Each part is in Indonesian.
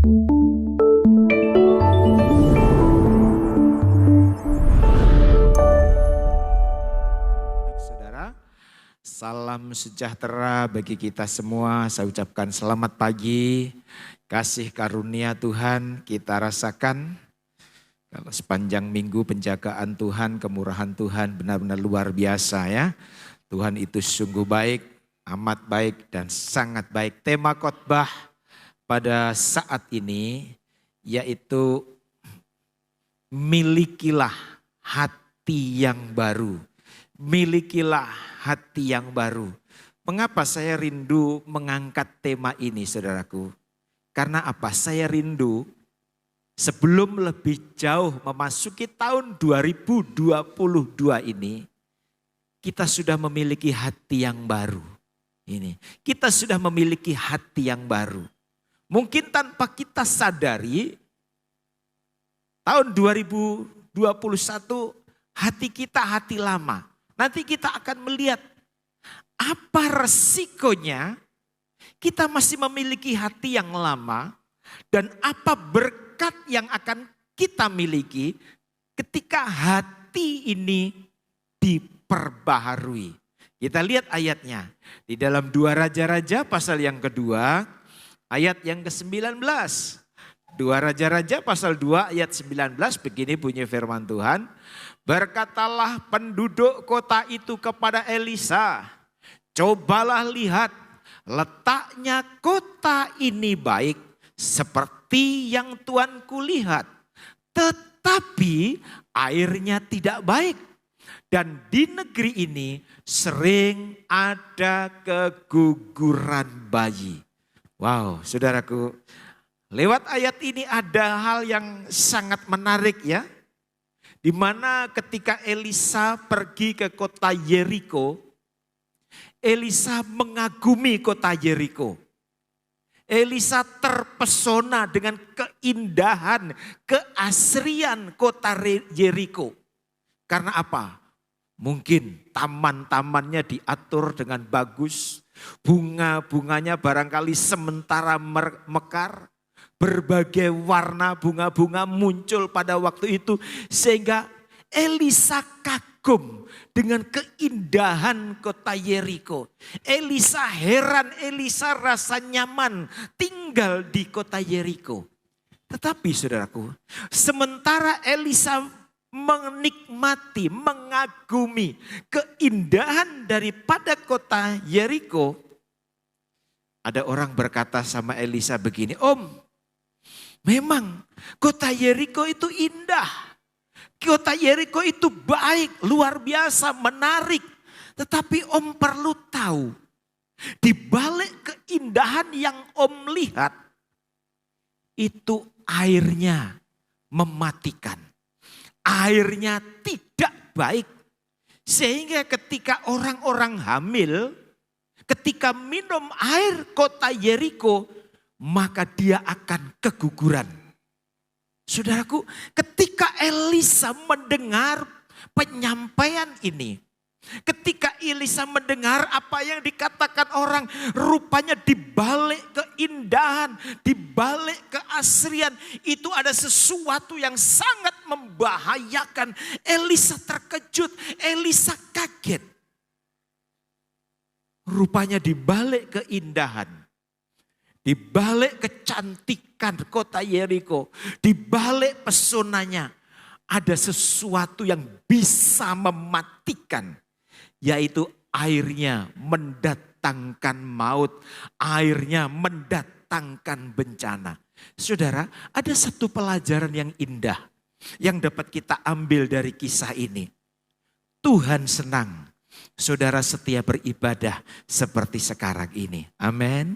Saudara, salam sejahtera bagi kita semua. Saya ucapkan selamat pagi. Kasih karunia Tuhan kita rasakan. Kalau sepanjang minggu penjagaan Tuhan, kemurahan Tuhan benar-benar luar biasa ya. Tuhan itu sungguh baik, amat baik dan sangat baik. Tema khotbah pada saat ini yaitu milikilah hati yang baru. Milikilah hati yang baru. Mengapa saya rindu mengangkat tema ini saudaraku? Karena apa? Saya rindu sebelum lebih jauh memasuki tahun 2022 ini, kita sudah memiliki hati yang baru. Kita sudah memiliki hati yang baru. Mungkin tanpa kita sadari, tahun 2021 hati kita hati lama. Nanti kita akan melihat apa resikonya kita masih memiliki hati yang lama dan apa berkat yang akan kita miliki ketika hati ini diperbaharui. Kita lihat ayatnya di dalam 2 Raja-Raja pasal yang kedua ayat yang ke-19. 2 Raja-Raja pasal 2 ayat 19 begini bunyi firman Tuhan. Berkatalah penduduk kota itu kepada Elisa, cobalah lihat letaknya kota ini baik seperti yang tuanku lihat. Tetapi airnya tidak baik. Dan di negeri ini sering ada keguguran bayi. Wow, saudaraku, lewat ayat ini ada hal yang sangat menarik ya. Di mana ketika Elisa pergi ke kota Yeriko, Elisa mengagumi kota Yeriko. Elisa terpesona dengan keindahan, keasrian kota Yeriko. Karena apa? Mungkin taman-tamannya diatur dengan bagus. Bunga-bunganya barangkali sementara mekar. Berbagai warna bunga-bunga muncul pada waktu itu. Sehingga Elisa kagum dengan keindahan kota Yeriko. Elisa heran, Elisa rasa nyaman tinggal di kota Yeriko. Tetapi saudaraku, sementara Elisa menikmati, mengagumi keindahan daripada kota Yeriko, ada orang berkata sama Elisa begini, "Om, memang kota Yeriko itu indah. Kota Yeriko itu baik, luar biasa, menarik. Tetapi Om perlu tahu, di balik keindahan yang Om lihat, itu airnya mematikan. Airnya tidak baik. Sehingga ketika orang-orang hamil, ketika minum air kota Yeriko, maka dia akan keguguran." Saudaraku, ketika Elisa mendengar penyampaian ini, ketika Elisa mendengar apa yang dikatakan orang, rupanya di balik keindahan, di balik keasrian, itu ada sesuatu yang sangat membahayakan. Elisa terkejut, Elisa kaget. Rupanya di balik keindahan, di balik kecantikan kota Yeriko, di balik pesonanya, ada sesuatu yang bisa mematikan, yaitu airnya mendatangkan maut, airnya mendatangkan bencana. Saudara, ada satu pelajaran yang indah yang dapat kita ambil dari kisah ini. Tuhan senang saudara setia beribadah seperti sekarang ini. Amin.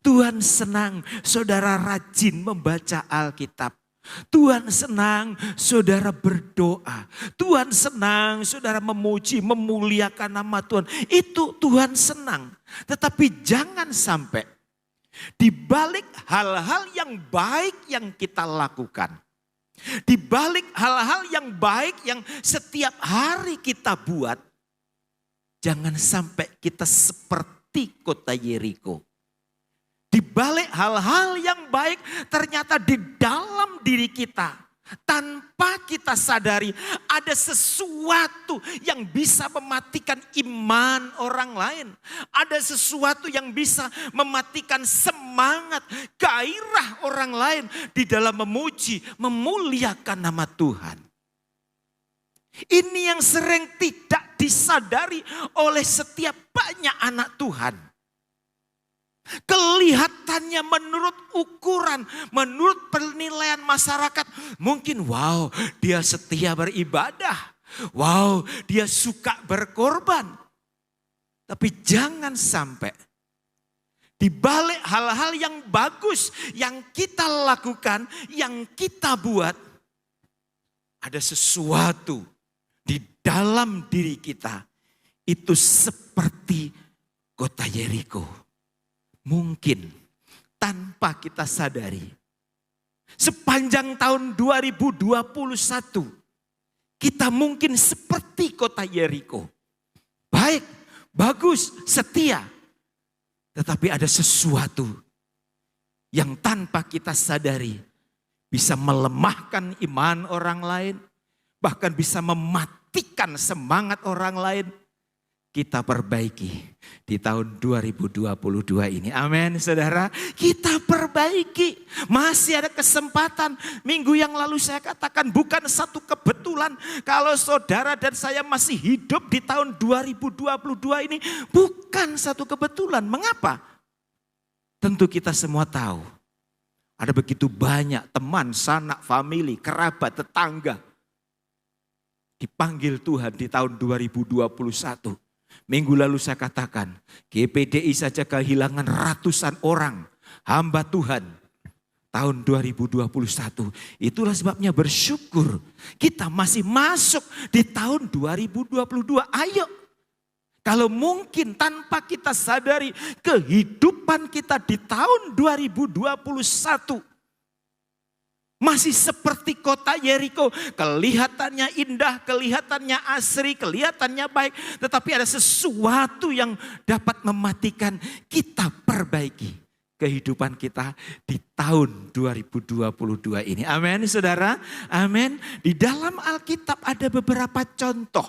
Tuhan senang saudara rajin membaca Alkitab. Tuhan senang saudara berdoa. Tuhan senang saudara memuji, memuliakan nama Tuhan. Itu Tuhan senang. Tetapi jangan sampai di balik hal-hal yang baik yang kita lakukan, di balik hal-hal yang baik yang setiap hari kita buat, jangan sampai kita seperti kota Yeriko. Di Di balik hal-hal yang baik ternyata di dalam diri kita, tanpa kita sadari ada sesuatu yang bisa mematikan iman orang lain. Ada sesuatu yang bisa mematikan semangat, gairah orang lain di dalam memuji, memuliakan nama Tuhan. Ini yang sering tidak disadari oleh setiap banyak anak Tuhan. Kelihatannya menurut ukuran, menurut penilaian masyarakat, mungkin wow, dia setia beribadah. Wow, dia suka berkorban. Tapi jangan sampai di balik hal-hal yang bagus yang kita lakukan, yang kita buat, ada sesuatu di dalam diri kita itu seperti kota Yeriko. Mungkin tanpa kita sadari, sepanjang tahun 2021 kita mungkin seperti kota Yeriko. Baik, bagus, setia. Tetapi ada sesuatu yang tanpa kita sadari bisa melemahkan iman orang lain, bahkan bisa mematikan semangat orang lain. Kita perbaiki di tahun 2022 ini. Amin, saudara. Kita perbaiki. Masih ada kesempatan. Minggu yang lalu saya katakan bukan satu kebetulan kalau saudara dan saya masih hidup di tahun 2022 ini. Bukan satu kebetulan. Mengapa? Tentu kita semua tahu. Ada begitu banyak teman, sanak, famili, kerabat, tetangga. Dipanggil Tuhan di tahun 2021. Minggu lalu saya katakan, GPDI saja kehilangan ratusan orang hamba Tuhan tahun 2021. Itulah sebabnya bersyukur kita masih masuk di tahun 2022. Ayo, kalau mungkin tanpa kita sadari kehidupan kita di tahun 2021 masih seperti kota Yeriko, kelihatannya indah, kelihatannya asri, kelihatannya baik. Tetapi ada sesuatu yang dapat mematikan. Kita perbaiki kehidupan kita di tahun 2022 ini. Amin, saudara. Amin. Di dalam Alkitab ada beberapa contoh.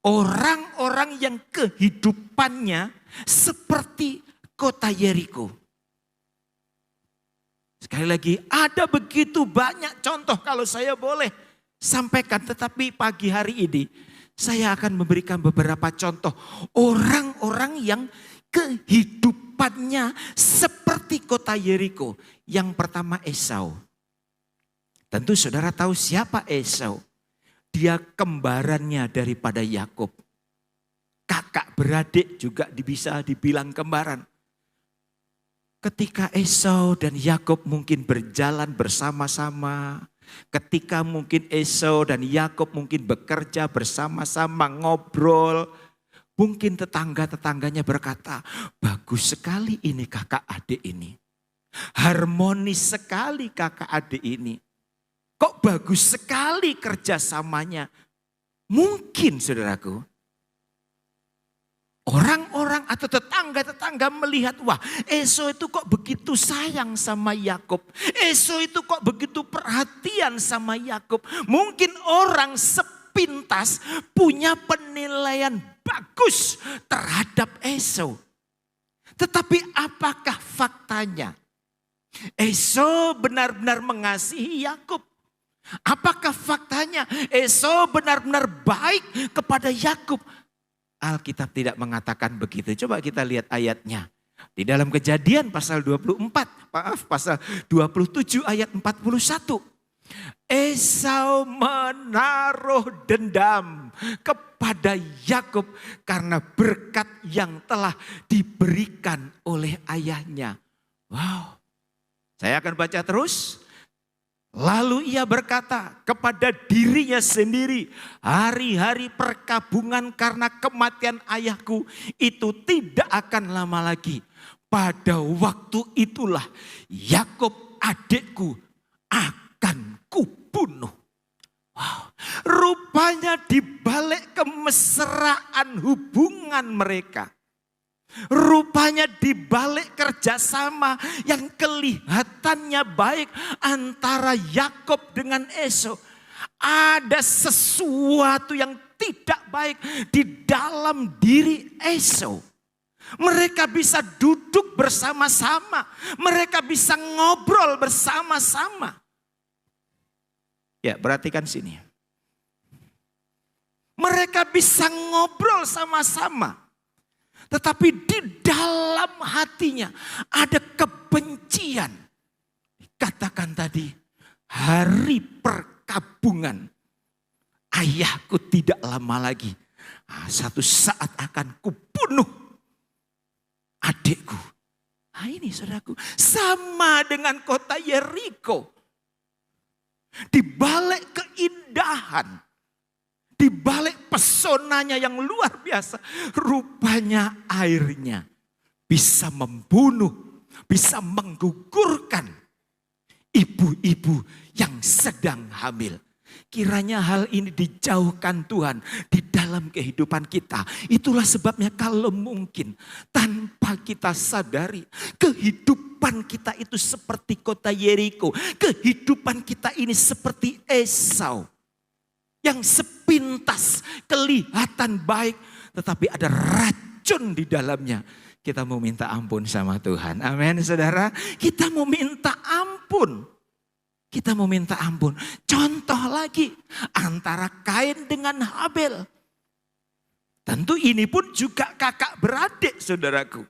Orang-orang yang kehidupannya seperti kota Yeriko. Sekali lagi, ada begitu banyak contoh kalau saya boleh sampaikan. Tetapi pagi hari ini saya akan memberikan beberapa contoh orang-orang yang kehidupannya seperti kota Yeriko. Yang pertama Esau. Tentu saudara tahu siapa Esau. Dia kembarannya daripada Yakub. Kakak beradik juga bisa dibilang kembaran. Ketika Esau dan Yakub mungkin berjalan bersama-sama. Ketika mungkin Esau dan Yakub mungkin bekerja bersama-sama, ngobrol. Mungkin tetangga-tetangganya berkata, bagus sekali ini kakak adik ini. Harmonis sekali kakak adik ini. Kok bagus sekali kerjasamanya. Mungkin saudaraku. Orang-orang atau tetangga-tetangga melihat, wah Esau itu kok begitu sayang sama Yakub. Esau itu kok begitu perhatian sama Yakub. Mungkin orang sepintas punya penilaian bagus terhadap Esau. Tetapi apakah faktanya? Esau benar-benar mengasihi Yakub. Apakah faktanya Esau benar-benar baik kepada Yakub? Alkitab tidak mengatakan begitu. Coba kita lihat ayatnya. Di dalam Kejadian pasal 27 ayat 41. Esau menaruh dendam kepada Yakub karena berkat yang telah diberikan oleh ayahnya. Wow. Saya akan baca terus. Lalu ia berkata kepada dirinya sendiri, hari-hari perkabungan karena kematian ayahku itu tidak akan lama lagi. Pada waktu itulah Yakub adikku akan kubunuh. Wow. Rupanya di balik kemesraan hubungan mereka, Rupanya di balik kerjasama yang kelihatannya baik antara Yakob dengan Esau, ada sesuatu yang tidak baik di dalam diri Esau. Mereka bisa duduk bersama-sama, mereka bisa ngobrol bersama-sama. Ya, perhatikan sini. Mereka bisa ngobrol sama-sama. Tetapi di dalam hatinya ada kebencian. Katakan tadi, hari perkabungan. Ayahku tidak lama lagi. Satu saat akan kubunuh adikku. Ini saudaraku, sama dengan kota Yeriko. Di balik keindahan, di balik pesonanya yang luar biasa, rupanya airnya bisa membunuh, bisa menggugurkan ibu-ibu yang sedang hamil. Kiranya hal ini dijauhkan Tuhan di dalam kehidupan kita. Itulah sebabnya kalau mungkin tanpa kita sadari, kehidupan kita itu seperti kota Yeriko. Kehidupan kita ini seperti Esau. Yang sepintas kelihatan baik, tetapi ada racun di dalamnya. Kita mau minta ampun sama Tuhan. Amin, saudara. Kita mau minta ampun. Kita mau minta ampun. Contoh lagi, antara Kain dengan Habel. Tentu ini pun juga kakak beradik, saudaraku.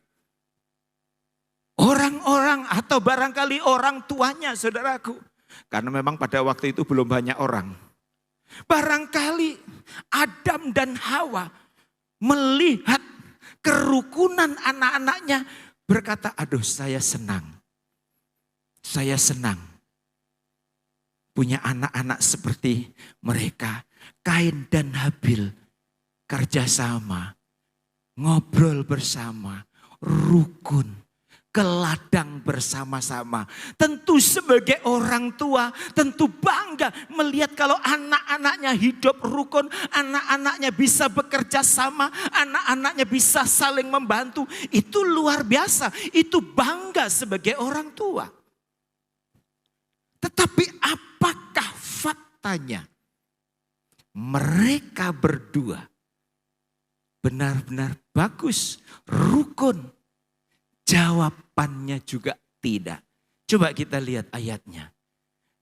Orang-orang atau barangkali orang tuanya, saudaraku. Karena memang pada waktu itu belum banyak orang. Barangkali Adam dan Hawa melihat kerukunan anak-anaknya, berkata, aduh saya senang. Saya senang punya anak-anak seperti mereka. Kain dan Habil kerjasama, ngobrol bersama, rukun. Ke ladang bersama-sama. Tentu sebagai orang tua, tentu bangga melihat kalau anak-anaknya hidup rukun, anak-anaknya bisa bekerja sama, anak-anaknya bisa saling membantu. Itu luar biasa, itu bangga sebagai orang tua. Tetapi apakah faktanya? Mereka berdua benar-benar bagus, rukun. Jawabannya juga tidak. Coba kita lihat ayatnya.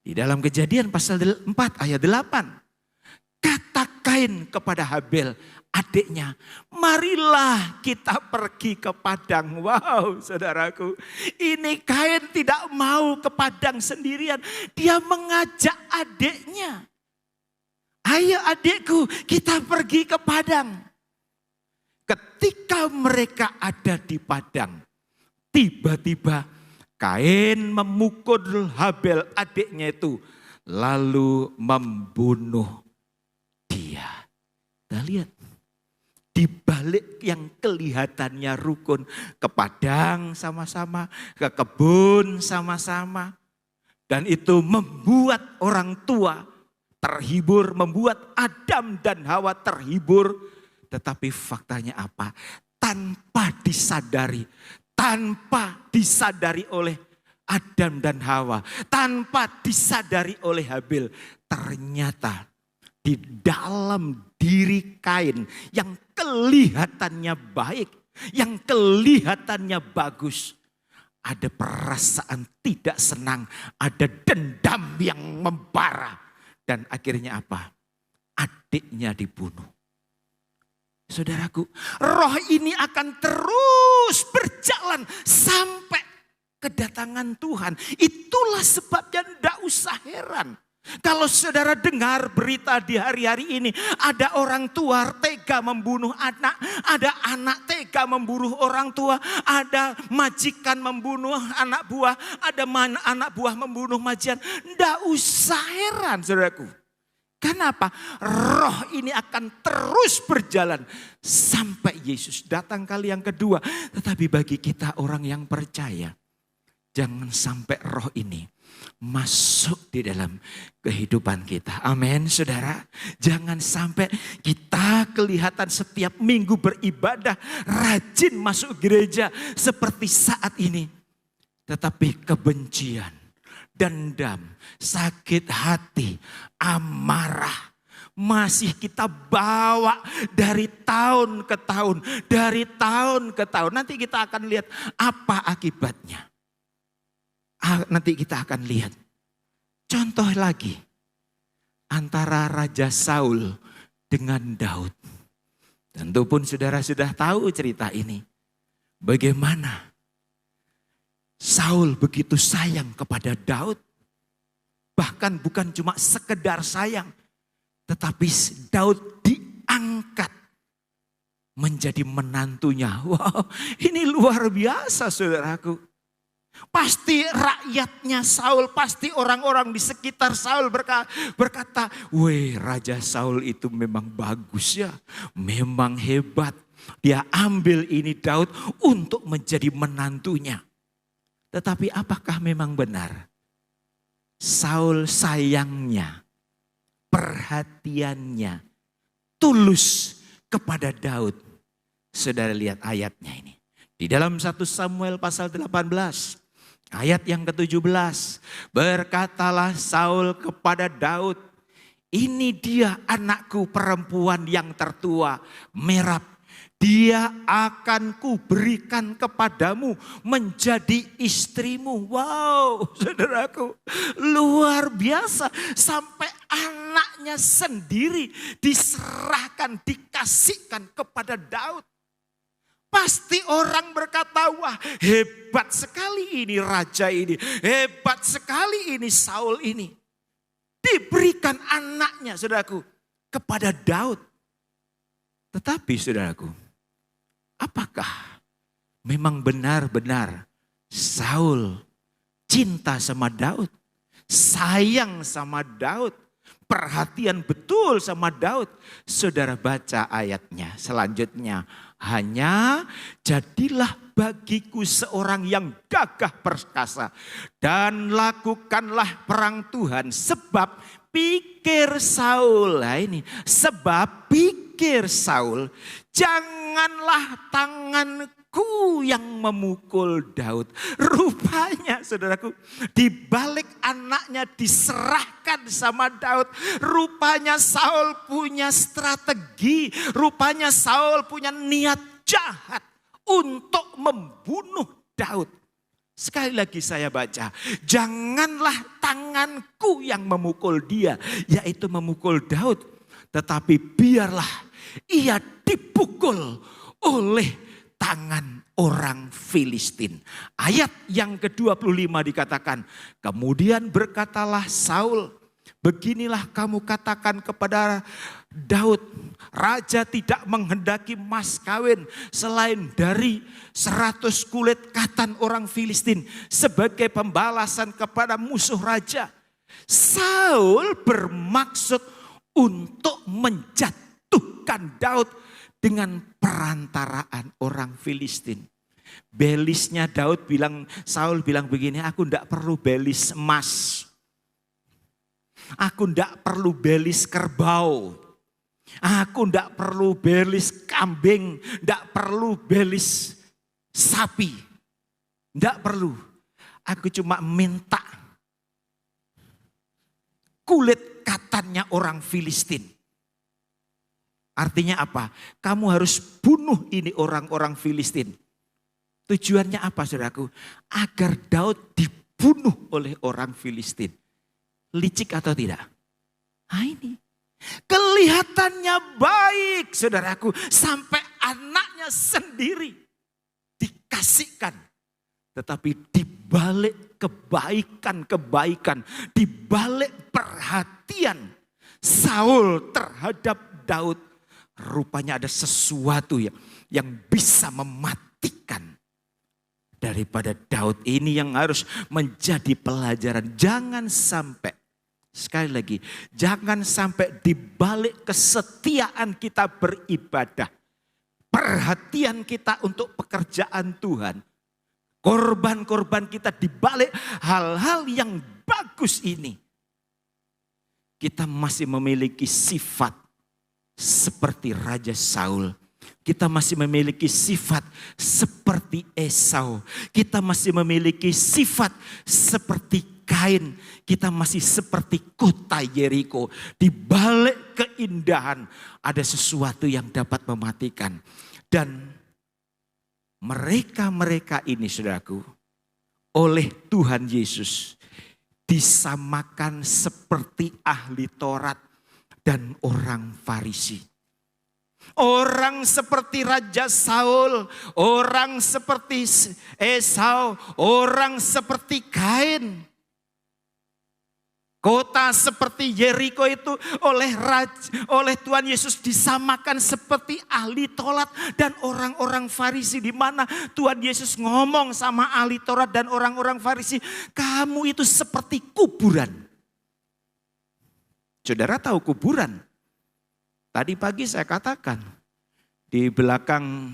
Di dalam Kejadian pasal 4 ayat 8. Kata Kain kepada Habel, adiknya, marilah kita pergi ke padang. Wow, saudaraku. Ini Kain tidak mau ke padang sendirian. Dia mengajak adiknya. Ayo adikku, kita pergi ke padang. Ketika mereka ada di padang, tiba-tiba Kain memukul Habel adiknya itu. Lalu membunuh dia. Kita lihat. Di balik yang kelihatannya rukun. Ke padang sama-sama. Ke kebun sama-sama. Dan itu membuat orang tua terhibur. Membuat Adam dan Hawa terhibur. Tetapi faktanya apa? Tanpa disadari oleh Adam dan Hawa, tanpa disadari oleh Habil, ternyata di dalam diri Kain yang kelihatannya baik, yang kelihatannya bagus, ada perasaan tidak senang, ada dendam yang membara, dan akhirnya apa? Adiknya dibunuh. Saudaraku, roh ini akan terus berjalan sampai kedatangan Tuhan. Itulah sebabnya tidak usah heran. Kalau saudara dengar berita di hari-hari ini, ada orang tua tega membunuh anak, ada anak tega membunuh orang tua, ada majikan membunuh anak buah, ada anak buah membunuh majikan. Tidak usah heran, saudaraku. Kenapa? Roh ini akan terus berjalan sampai Yesus datang kali yang kedua. Tetapi bagi kita orang yang percaya, jangan sampai roh ini masuk di dalam kehidupan kita. Amin, saudara. Jangan sampai kita kelihatan setiap minggu beribadah, rajin masuk gereja seperti saat ini. Tetapi kebencian, dendam, sakit hati, amarah masih kita bawa dari tahun ke tahun, dari tahun ke tahun. Nanti kita akan lihat apa akibatnya. Nanti kita akan lihat. Contoh lagi. Antara Raja Saul dengan Daud. Tentu pun saudara sudah tahu cerita ini. Bagaimana Saul begitu sayang kepada Daud. Bahkan bukan cuma sekedar sayang. Tetapi Daud diangkat menjadi menantunya. Wow, ini luar biasa saudaraku. Pasti rakyatnya Saul, pasti orang-orang di sekitar Saul berkata, weh, Raja Saul itu memang bagus ya, memang hebat. Dia ambil ini Daud untuk menjadi menantunya. Tetapi apakah memang benar? Saul sayangnya, perhatiannya tulus kepada Daud. Saudara lihat ayatnya ini. Di dalam 1 Samuel pasal 18. Ayat yang ke-17, berkatalah Saul kepada Daud, ini dia anakku perempuan yang tertua, Merab. Dia akan kuberikan kepadamu menjadi istrimu. Wow, saudaraku, luar biasa. Sampai anaknya sendiri diserahkan, dikasihkan kepada Daud. Pasti orang berkata, wah hebat sekali ini raja ini. Hebat sekali ini Saul ini. Diberikan anaknya saudaraku kepada Daud. Tetapi saudaraku, apakah memang benar-benar Saul cinta sama Daud? Sayang sama Daud? Perhatian betul sama Daud? Saudara baca ayatnya selanjutnya. Hanya jadilah bagiku seorang yang gagah perkasa dan lakukanlah perang Tuhan. Sebab pikir Saul, nah ini sebab pikir Saul, janganlah tanganku yang memukul Daud. Rupanya saudaraku, di balik anaknya diserahkan sama Daud, rupanya Saul punya strategi, rupanya Saul punya niat jahat untuk membunuh Daud. Sekali lagi saya baca, janganlah tanganku yang memukul dia, yaitu memukul Daud, tetapi biarlah ia dipukul oleh tangan orang Filistin. Ayat yang ke-25 dikatakan, kemudian berkatalah Saul, beginilah kamu katakan kepada Daud, raja tidak menghendaki mas kawin selain dari 100 kulit katan orang Filistin sebagai pembalasan kepada musuh raja. Saul bermaksud untuk menjatuhkan Daud dengan perantaraan orang Filistin. Belisnya Daud bilang, Saul bilang begini, aku tidak perlu belis emas. Aku tidak perlu belis kerbau. Aku tidak perlu belis kambing. Tidak perlu belis sapi. Tidak perlu. Aku cuma minta kulit katannya orang Filistin. Artinya apa? Kamu harus bunuh ini orang-orang Filistin. Tujuannya apa saudaraku? Agar Daud dibunuh oleh orang Filistin. Licik atau tidak? Nah ini. Kelihatannya baik saudaraku. Sampai anaknya sendiri dikasihkan. Tetapi dibalik kebaikan-kebaikan. Dibalik perhatian Saul terhadap Daud. Rupanya ada sesuatu yang bisa mematikan daripada Daud ini, yang harus menjadi pelajaran. Jangan sampai, sekali lagi, jangan sampai dibalik kesetiaan kita beribadah, perhatian kita untuk pekerjaan Tuhan, korban-korban kita dibalik hal-hal yang bagus Damaskus ini, kita masih memiliki sifat seperti Raja Saul. Kita masih memiliki sifat seperti Esau. Kita masih memiliki sifat seperti Kain. Kita masih seperti kota Yeriko. Di balik keindahan ada sesuatu yang dapat mematikan. Dan mereka-mereka ini, saudaraku, oleh Tuhan Yesus disamakan seperti ahli Taurat dan orang Farisi. Orang seperti Raja Saul, orang seperti Esau, orang seperti Kain. Kota seperti Yeriko itu oleh Tuhan Yesus disamakan seperti ahli Taurat dan orang-orang Farisi, di mana Tuhan Yesus ngomong sama ahli Taurat dan orang-orang Farisi, kamu itu seperti kuburan. Saudara tahu kuburan? Tadi pagi saya katakan di belakang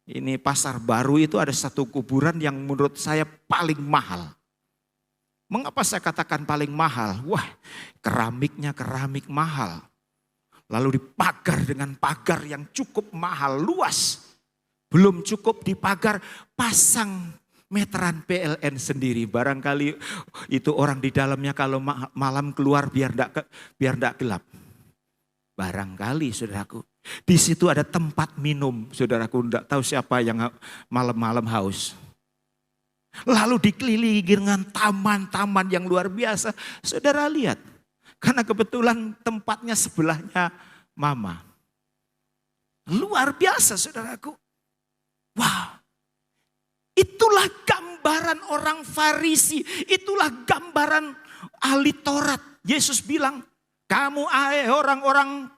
ini Pasar Baru itu ada satu kuburan yang menurut saya paling mahal. Mengapa saya katakan paling mahal? Wah, keramiknya keramik mahal. Lalu dipagar dengan pagar yang cukup mahal, luas. Belum cukup dipagar, pasang meteran PLN sendiri. Barangkali itu orang di dalamnya kalau malam keluar biar enggak gelap. Barangkali, saudaraku. Di situ ada tempat minum, saudaraku. Enggak tahu siapa yang malam-malam haus. Lalu dikelilingi dengan taman-taman yang luar biasa. Saudara lihat, karena kebetulan tempatnya sebelahnya Mama. Luar biasa, saudaraku. Wow, itulah gambaran orang Farisi, itulah gambaran ahli Taurat. Yesus bilang, kamu orang-orang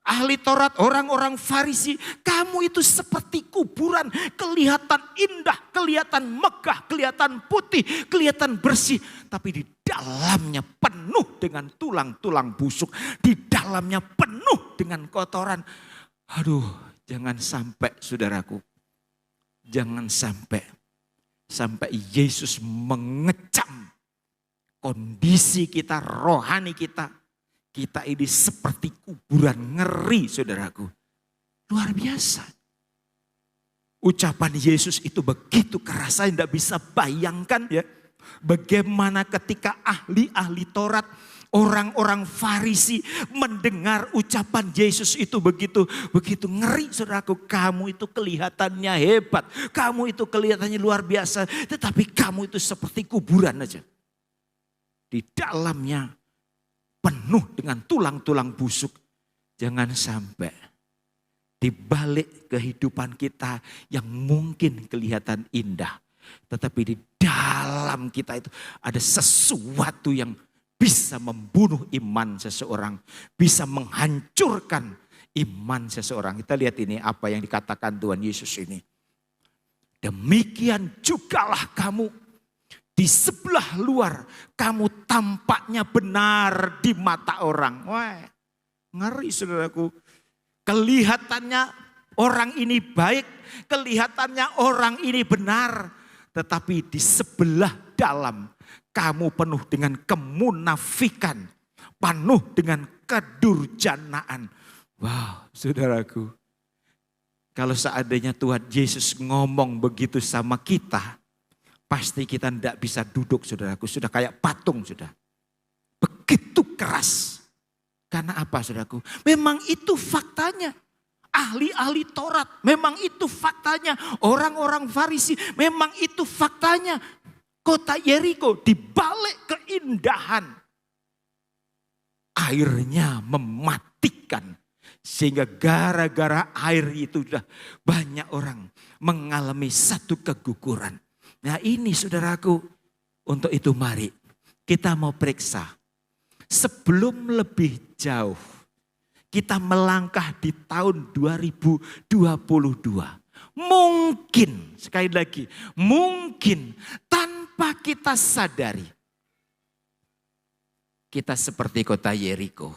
ahli Taurat, orang-orang Farisi, kamu itu seperti kuburan, kelihatan indah, kelihatan megah, kelihatan putih, kelihatan bersih. Tapi di dalamnya penuh dengan tulang-tulang busuk, di dalamnya penuh dengan kotoran. Aduh, jangan sampai, saudaraku, jangan sampai Yesus mengecam kondisi kita, rohani kita. Kita ini seperti kuburan, ngeri, saudaraku. Luar biasa. Ucapan Yesus itu begitu keras, saya tidak bisa bayangkan ya. Bagaimana ketika ahli-ahli Taurat, orang-orang Farisi mendengar ucapan Yesus itu begitu ngeri, saudaraku. Kamu itu kelihatannya hebat, kamu itu kelihatannya luar biasa, tetapi kamu itu seperti kuburan aja. Di dalamnya penuh dengan tulang-tulang busuk. Jangan sampai di balik kehidupan kita yang mungkin kelihatan indah, tetapi di dalam kita itu ada sesuatu yang bisa membunuh iman seseorang, bisa menghancurkan iman seseorang. Kita lihat ini apa yang dikatakan Tuhan Yesus ini. Demikian jugalah kamu. Di sebelah luar kamu tampaknya benar di mata orang. Wah, ngeri, saudaraku. Kelihatannya orang ini baik, kelihatannya orang ini benar. Tetapi di sebelah dalam kamu penuh dengan kemunafikan, penuh dengan kedurjanaan. Wow, saudaraku. Kalau seandainya Tuhan Yesus ngomong begitu sama kita, pasti kita tidak bisa duduk, saudaraku. Sudah kayak patung, sudah. Begitu keras. Karena apa, saudaraku? Memang itu faktanya. Ahli-ahli Taurat, memang itu faktanya. Orang-orang Farisi, memang itu faktanya. Kota Yeriko, di balik keindahan, airnya mematikan. Sehingga gara-gara air itu sudah banyak orang mengalami satu keguguran. Nah ini, saudaraku, untuk itu mari kita mau periksa. Sebelum lebih jauh kita melangkah di tahun 2022. Mungkin, sekali lagi, mungkin tanpa kita sadari. Kita seperti kota Yeriko.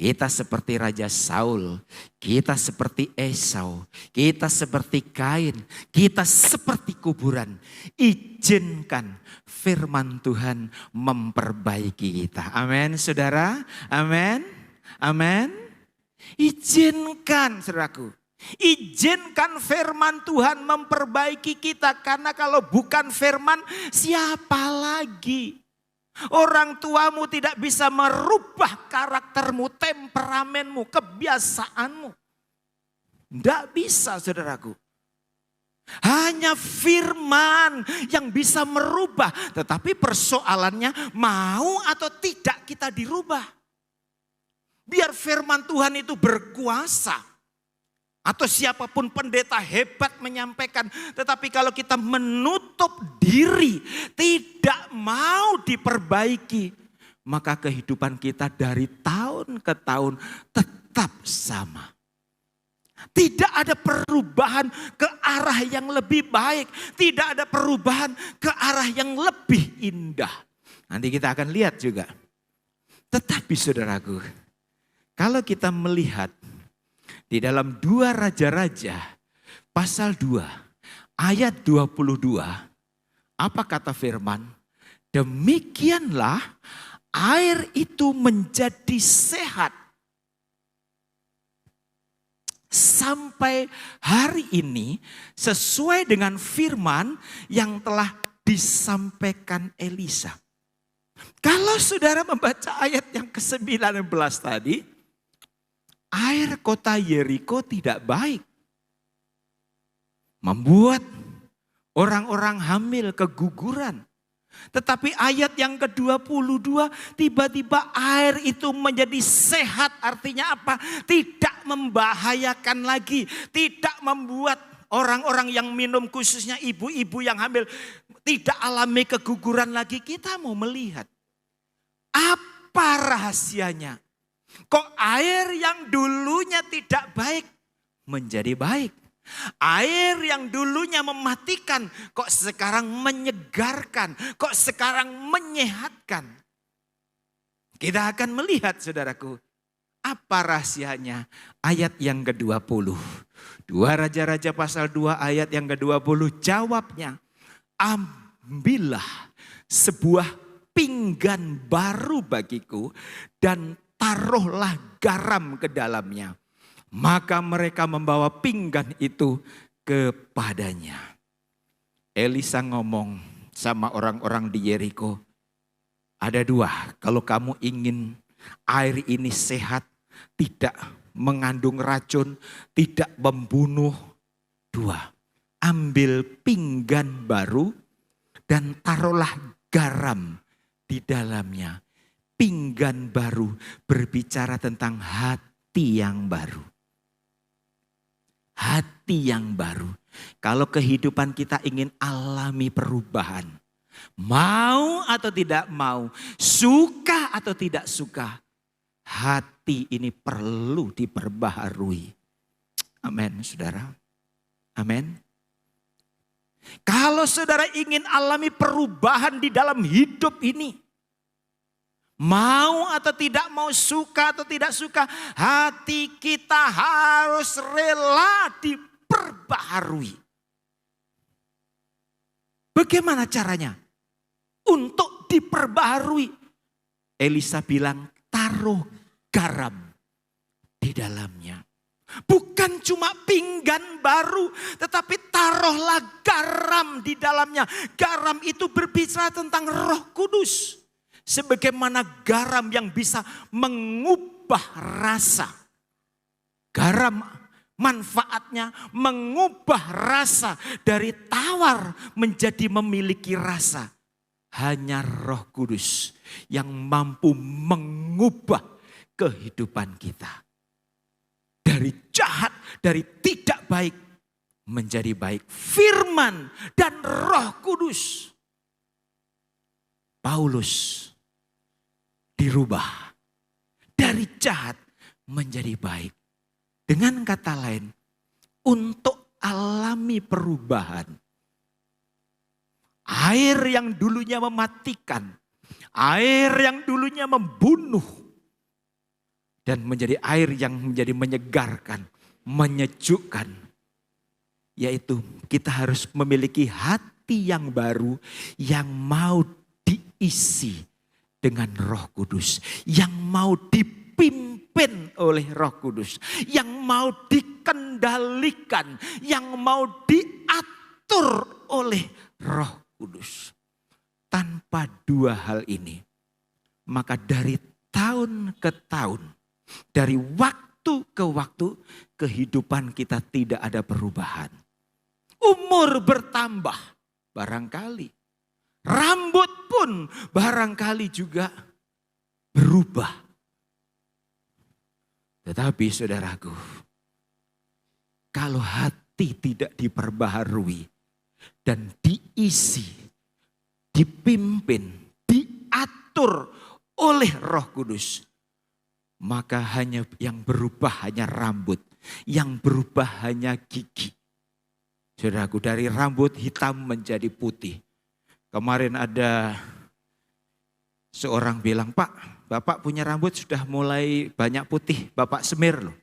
Kita seperti Raja Saul, kita seperti Esau, kita seperti Kain, kita seperti kuburan. Izinkan firman Tuhan memperbaiki kita. Amin saudara, amin, amin. Izinkan saudaraku. Izinkan firman Tuhan memperbaiki kita. Karena kalau bukan firman, siapa lagi? Orang tuamu tidak bisa merubah karaktermu, temperamenmu, kebiasaanmu. Tidak bisa saudaraku. Hanya firman yang bisa merubah. Tetapi persoalannya mau atau tidak kita dirubah. Biar firman Tuhan itu berkuasa. Atau siapapun pendeta hebat menyampaikan. Tetapi kalau kita menutup diri, tidak mau diperbaiki. Maka kehidupan kita dari tahun ke tahun tetap sama. Tidak ada perubahan ke arah yang lebih baik. Tidak ada perubahan ke arah yang lebih indah. Nanti kita akan lihat juga. Tetapi saudaraku, kalau kita melihat di dalam 2 Raja-Raja pasal 2 ayat 22. Apa kata firman? Demikianlah air itu menjadi sehat. Sampai hari ini sesuai dengan firman yang telah disampaikan Elisa. Kalau saudara membaca ayat yang ke-19 tadi, air kota Yeriko tidak baik. Membuat orang-orang hamil keguguran. Tetapi ayat yang ke-22 tiba-tiba air itu menjadi sehat. Artinya apa? Tidak membahayakan lagi. Tidak membuat orang-orang yang minum khususnya ibu-ibu yang hamil tidak alami keguguran lagi. Kita mau melihat apa rahasianya. Kok air yang dulunya tidak baik menjadi baik. Air yang dulunya mematikan kok sekarang menyegarkan. Kok sekarang menyehatkan. Kita akan melihat saudaraku. Apa rahasianya? Ayat yang ke-20. 2 Raja-Raja pasal 2 ayat yang ke-20 jawabnya. Ambillah sebuah pinggan baru bagiku dan taruhlah garam ke dalamnya. Maka mereka membawa pinggan itu kepadanya. Elisa ngomong sama orang-orang di Yeriko. Ada 2, kalau kamu ingin air ini sehat, tidak mengandung racun, tidak membunuh. 2, ambil pinggan baru dan taruhlah garam di dalamnya. Pinggan baru berbicara tentang hati yang baru. Hati yang baru. Kalau kehidupan kita ingin alami perubahan. Mau atau tidak mau. Suka atau tidak suka. Hati ini perlu diperbaharui. Amin saudara. Amin. Kalau saudara ingin alami perubahan di dalam hidup ini. Mau atau tidak mau, suka atau tidak suka, hati kita harus rela diperbaharui. Bagaimana caranya? Untuk diperbaharui. Elisa bilang taruh garam di dalamnya. Bukan cuma pinggan baru, tetapi taruhlah garam di dalamnya. Garam itu berbicara tentang Roh Kudus. Sebagaimana garam yang bisa mengubah rasa. Garam manfaatnya mengubah rasa dari tawar menjadi memiliki rasa. Hanya Roh Kudus yang mampu mengubah kehidupan kita. Dari jahat, dari tidak baik menjadi baik. Firman dan Roh Kudus. Paulus dirubah dari jahat menjadi baik. Dengan kata lain, untuk alami perubahan. Air yang dulunya mematikan, air yang dulunya membunuh, dan menjadi air yang menjadi menyegarkan, menyejukkan. Yaitu kita harus memiliki hati yang baru yang mau diisi dengan Roh Kudus, yang mau dipimpin oleh Roh Kudus, yang mau dikendalikan, yang mau diatur oleh Roh Kudus. Tanpa dua hal ini, maka dari tahun ke tahun, dari waktu ke waktu, kehidupan kita tidak ada perubahan. Umur bertambah, barangkali. Rambut pun barangkali juga berubah. Tetapi saudaraku, kalau hati tidak diperbaharui dan diisi, dipimpin, diatur oleh Roh Kudus, maka hanya yang berubah hanya rambut, yang berubah hanya gigi. Saudaraku, dari rambut hitam menjadi putih. Kemarin ada seorang bilang, "Pak, Bapak punya rambut sudah mulai banyak putih, Bapak semir loh,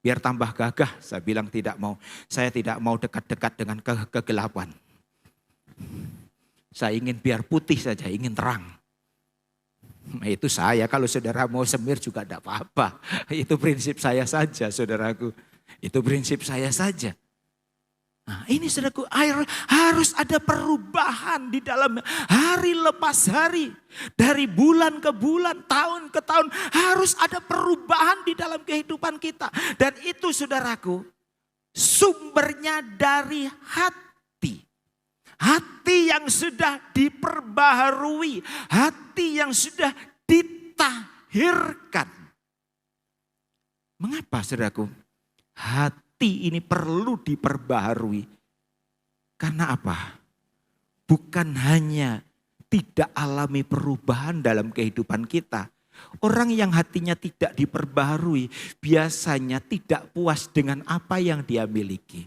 biar tambah gagah." Saya bilang tidak mau, saya tidak mau dekat-dekat dengan kegelapan. Saya ingin biar putih saja, ingin terang. Nah, itu saya, kalau saudara mau semir juga tidak apa-apa. Itu prinsip saya saja, saudaraku. Itu prinsip saya saja. Nah, ini saudaraku, harus ada perubahan di dalam hari lepas hari. Dari bulan ke bulan, tahun ke tahun, harus ada perubahan di dalam kehidupan kita. Dan itu saudaraku, sumbernya dari hati. Hati yang sudah diperbaharui, hati yang sudah ditahirkan. Mengapa saudaraku? Hati ini perlu diperbaharui. Karena apa? Bukan hanya tidak alami perubahan dalam kehidupan kita. Orang yang hatinya tidak diperbaharui biasanya tidak puas dengan apa yang dia miliki.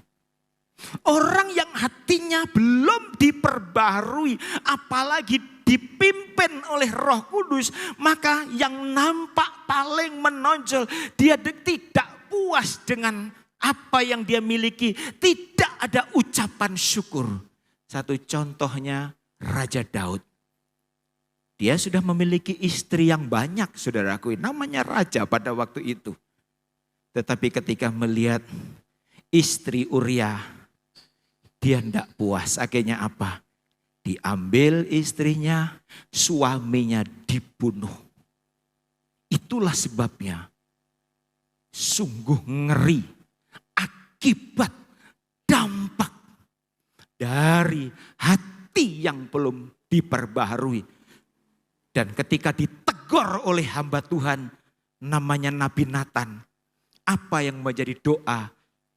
Orang yang hatinya belum diperbaharui, apalagi dipimpin oleh Roh Kudus, maka yang nampak paling menonjol, dia tidak puas dengan apa yang dia miliki, tidak ada ucapan syukur. Satu contohnya Raja Daud. Dia sudah memiliki istri yang banyak, saudaraku, namanya raja pada waktu itu. Tetapi ketika melihat istri Uria, dia tidak puas. Akhirnya apa? Diambil istrinya, suaminya dibunuh. Itulah sebabnya sungguh ngeri akibat dampak dari hati yang belum diperbaharui. Dan ketika ditegur oleh hamba Tuhan namanya Nabi Nathan, apa yang menjadi doa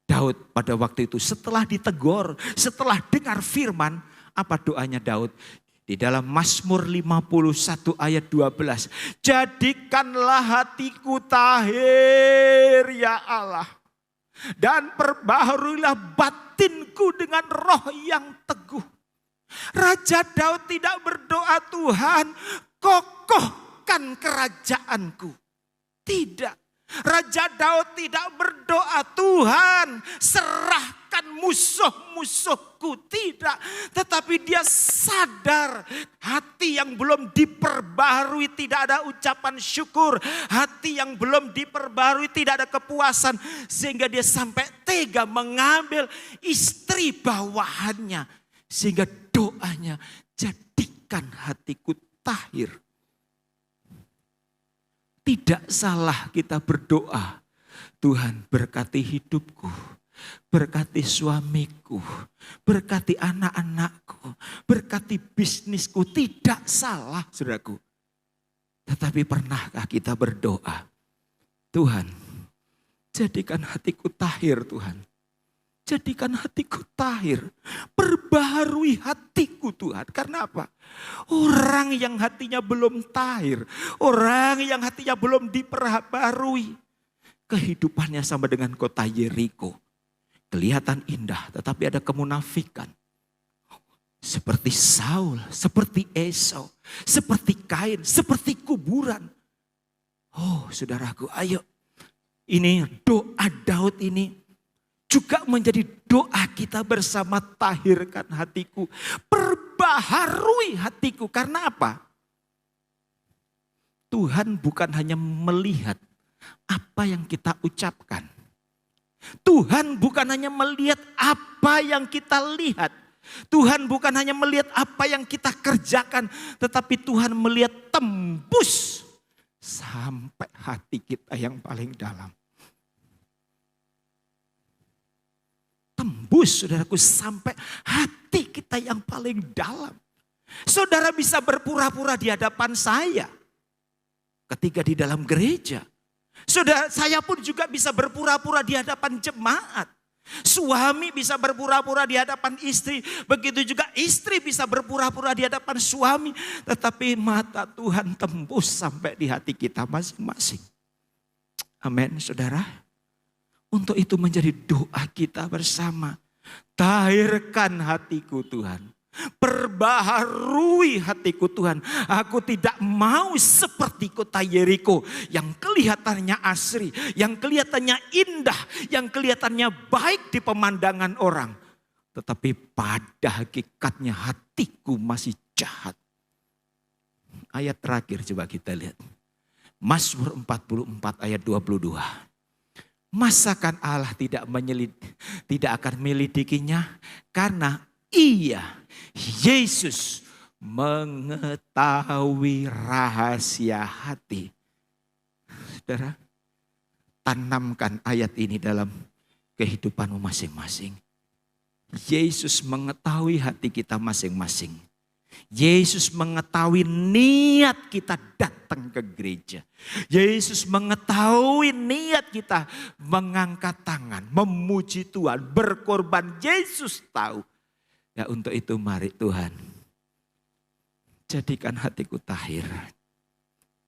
Daud pada waktu itu? Setelah ditegur, setelah dengar firman, apa doanya Daud? Di dalam Mazmur 51 ayat 12. Jadikanlah hatiku tahir ya Allah. Dan perbaharuilah batinku dengan roh yang teguh. Raja Daud tidak berdoa, Tuhan kokohkan kerajaanku. Tidak. Raja Daud tidak berdoa, Tuhan serahkan musuh-musuhku. Tidak. Tetapi dia sadar hati yang belum diperbaharui tidak ada ucapan syukur. Hati yang belum diperbaharui tidak ada kepuasan. Sehingga dia sampai tega mengambil istri bawahannya. Sehingga doanya, jadikan hatiku tahir. Tidak salah kita berdoa, Tuhan berkati hidupku, berkati suamiku, berkati anak-anakku, berkati bisnisku. Tidak salah, saudaraku. Tetapi pernahkah kita berdoa, Tuhan jadikan hatiku tahir, Tuhan. Jadikan hatiku tahir. Perbaharui hatiku Tuhan. Karena apa? Orang yang hatinya belum tahir. Orang yang hatinya belum diperbaharui. Kehidupannya sama dengan kota Yeriko. Kelihatan indah tetapi ada kemunafikan. Seperti Saul, seperti Esau, seperti Kain, seperti kuburan. Oh saudaraku, ayo. Ini doa Daud ini juga menjadi doa kita bersama. Tahirkan hatiku, perbaharui hatiku. Karena apa? Tuhan bukan hanya melihat apa yang kita ucapkan. Tuhan bukan hanya melihat apa yang kita lihat. Tuhan bukan hanya melihat apa yang kita kerjakan. Tetapi Tuhan melihat tembus sampai hati kita yang paling dalam. Tembus saudaraku sampai hati kita yang paling dalam. Saudara bisa berpura-pura di hadapan saya ketika di dalam gereja. Saudara, saya pun juga bisa berpura-pura di hadapan jemaat. Suami bisa berpura-pura di hadapan istri. Begitu juga istri bisa berpura-pura di hadapan suami. Tetapi mata Tuhan tembus sampai di hati kita masing-masing. Amin saudara. Untuk itu menjadi doa kita bersama. Tahirkan hatiku Tuhan. Perbaharui hatiku Tuhan. Aku tidak mau seperti kota Yeriko yang kelihatannya asri, yang kelihatannya indah, yang kelihatannya baik di pemandangan orang. Tetapi pada hakikatnya hatiku masih jahat. Ayat terakhir coba kita lihat. Mazmur 44 ayat 22. Masakan Allah tidak akan menyelidikinya karena Ia, Yesus, mengetahui rahasia hati. Saudara, tanamkan ayat ini dalam kehidupanmu masing-masing. Yesus mengetahui hati kita masing-masing. Yesus mengetahui niat kita datang ke gereja. Yesus mengetahui niat kita mengangkat tangan, memuji Tuhan, berkorban. Yesus tahu. Ya untuk itu mari Tuhan, jadikan hatiku tahir.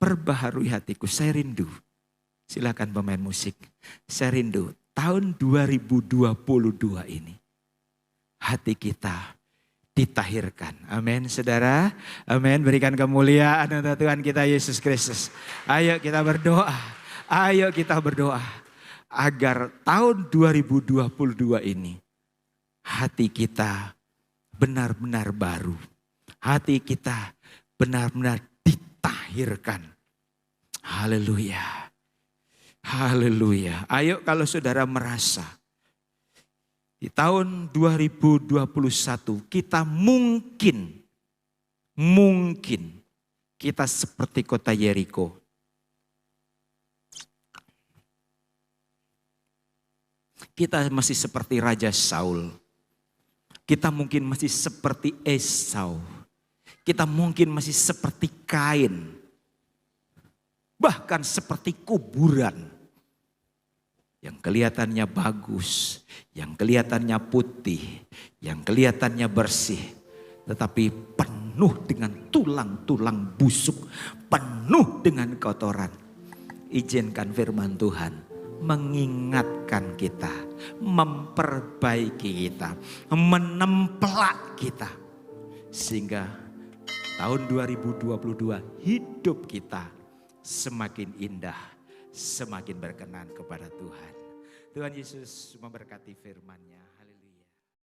Perbaharui hatiku, saya rindu. Silakan pemain musik. Saya rindu tahun 2022 ini. Hati kita ditahirkan. Amin saudara. Amin, berikan kemuliaan untuk Tuhan kita Yesus Kristus. Ayo kita berdoa. Ayo kita berdoa. Agar tahun 2022 ini hati kita benar-benar baru. Hati kita benar-benar ditahirkan. Haleluya. Haleluya. Ayo kalau saudara merasa di tahun 2021 kita mungkin kita seperti kota Yeriko. Kita masih seperti Raja Saul. Kita mungkin masih seperti Esau. Kita mungkin masih seperti Kain. Bahkan seperti kuburan. Yang kelihatannya bagus. Yang kelihatannya putih. Yang kelihatannya bersih. Tetapi penuh dengan tulang-tulang busuk. Penuh dengan kotoran. Izinkan firman Tuhan mengingatkan kita, memperbaiki kita, menemplak kita. Sehingga tahun 2022 hidup kita semakin indah, semakin berkenan kepada Tuhan. Tuhan Yesus memberkati firman-Nya.